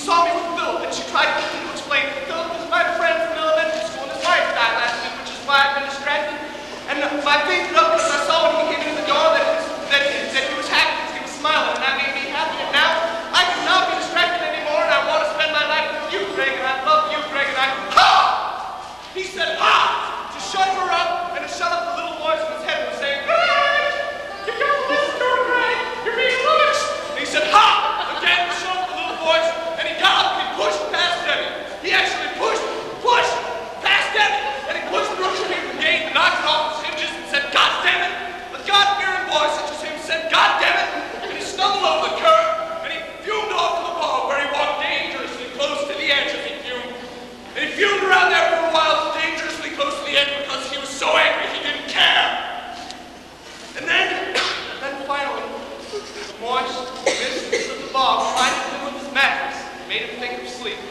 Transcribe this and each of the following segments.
Saw me with Philip, and she tried to explain. Philip was my friend from elementary The moist mists of the bog blinded him with his madness, made him think of sleep. He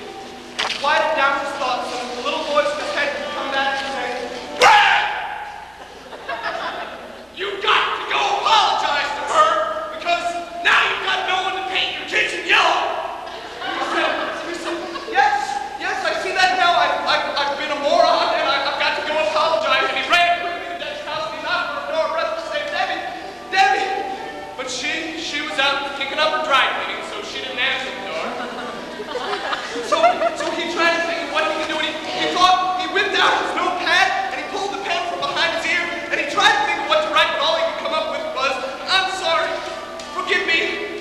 quieted down his thoughts, and the little voice in his head would come back and say, "Brad! You've got to go apologize to her, because now you've got no one to paint your kitchen yellow." He said, yes, I see that now. I've been a moron, and I've got to go apologize. And he ran quickly to Deb's house, and he knocked on her door, breath to say, Debbie! But she was out kicking up her dry cleaning, so she didn't answer the door. So he tried to think of what he could do, and he thought, he whipped out his notepad, and he pulled the pen from behind his ear, and he tried to think of what to write, but all he could come up with was, "I'm sorry, forgive me,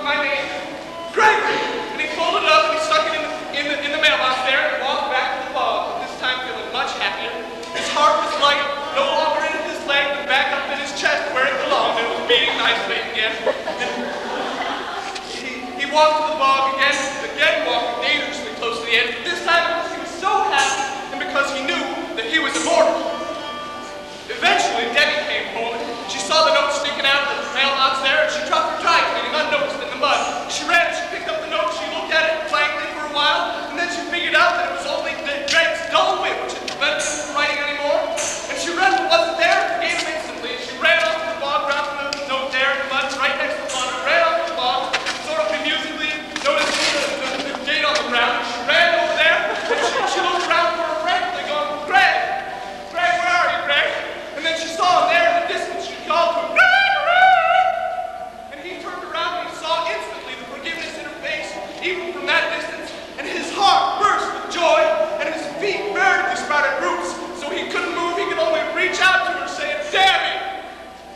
my name, Gregory." And he folded it up, and he stuck it in the mailbox there, and walked back to the bog, this time feeling much happier. His heart was light, no longer in his leg, but back up in his chest where it belonged, and it was beating nicely again. He walked to the bog again walking dangerously close to the edge, but this time because he was so happy, and because he knew that he was immortal. Eventually, Debbie came home, and she saw the note sticking out of the mailbox there, and she dropped her dry cleaning unnoticed in the mud. She ran, she picked up the note, she looked at it blankly for a while, and then she figured out that it was only Greg's dull wit which had prevented him from writing anymore. And she read what wasn't there and forgave him instantly. She ran off to the bog, dropped the note there in the mud, right next to the pond, ran off to the bog, sort of amusedly noticed the gate on the ground. She ran over there, and she looked around for her frantically, going, Greg, where are you, Greg? And then she saw him there in the distance. She called to him, and he turned around and he saw instantly the forgiveness in her face, even from that distance, and his heart burst with joy, and his feet vertically sprouted roots, so he couldn't move. He could only reach out to her, saying, "Damn it!"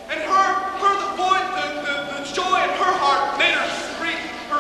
And the joy in her heart made her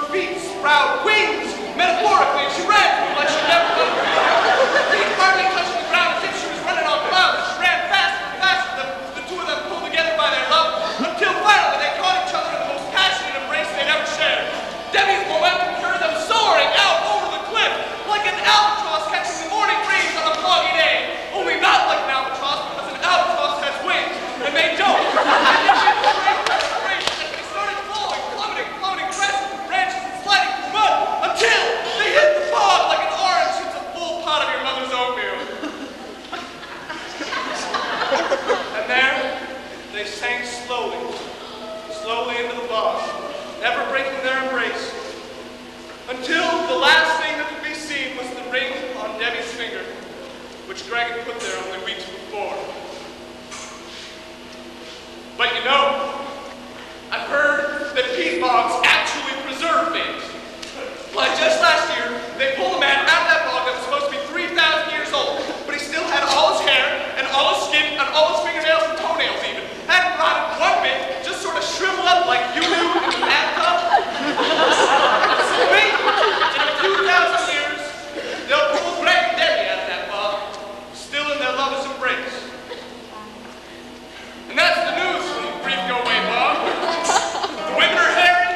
feet sprout wings, metaphorically, and she ran to him like she never done before. Her feet hardly touched the ground as if she was running on clouds. She ran faster and faster, the two of them pulled together by their love, until finally they caught each other in the most passionate embrace they'd ever shared. Debbie's momentum carried them soaring out over the cliff, like an albatross catching the morning breeze on a foggy day. Only not like an albatross, because an albatross has wings, and they don't. And they did the great restoration as they started flowing, plummeting crests and branches and sliding through mud, until they hit the fog like an orange hits a full pot of your mother's oatmeal. And there, they sank slowly into the bog, never breaking their embrace, until the last thing that could be seen was the ring on Debbie's finger, which Greg had put there only weeks before. But you know, I've heard that peat bogs actually preserve things. Like just last year, they pulled a man out of that bog that was supposed to be 3,000 years old, but he still had all his hair and all his skin and all his fingernails and toenails even. Hadn't rotted one bit, just sort of shriveled up like you do in the bathtub. Wait, in a few thousand years, they'll pull Greg and Debbie out of that bog, still in their lover's embrace. And that's the news from the brief go-away bog. The women are hairy,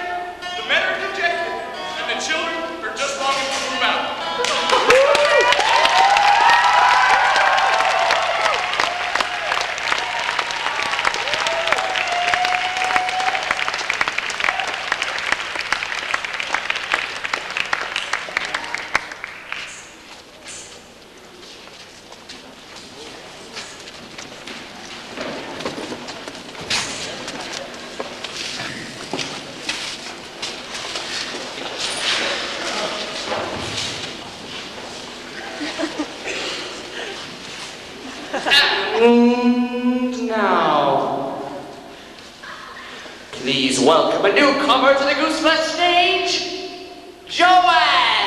the men are dejected, and the children are just longing to move out. And now, please welcome a newcomer to the Gooseflesh stage, Joanne!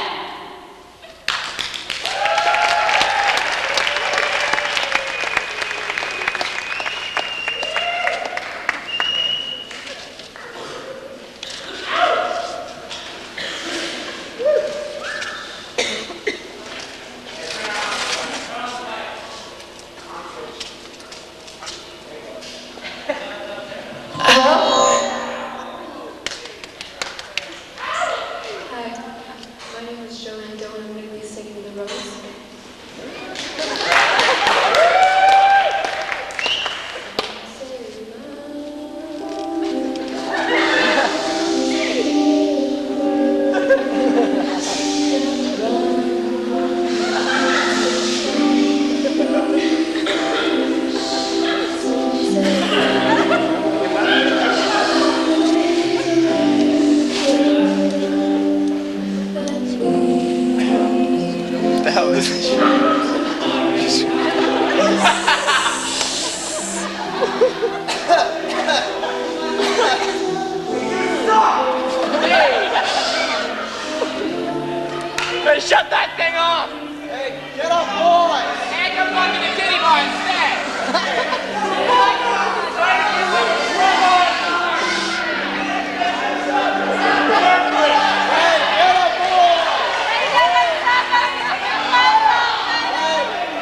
Hi, my shut that thing off! Hey, get up, boy! Hey, come along to the titty bar instead!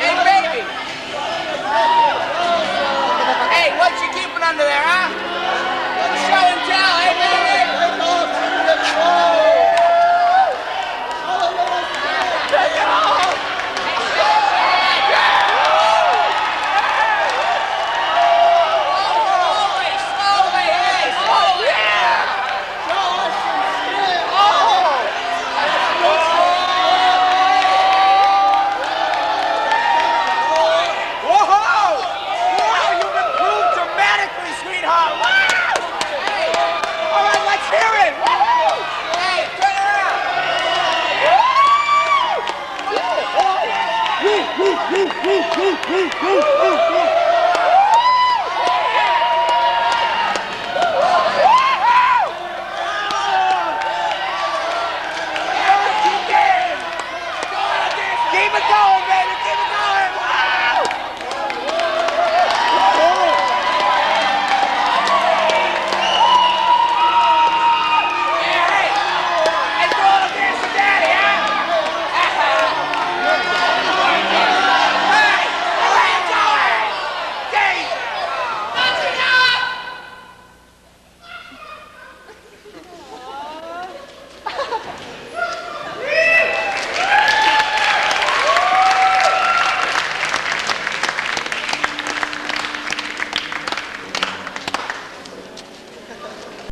Hey, baby! Hey, what you keeping under there, huh? Show and tell, hey, baby! Take it off! Slowly, hey, slowly! Yeah! Woo!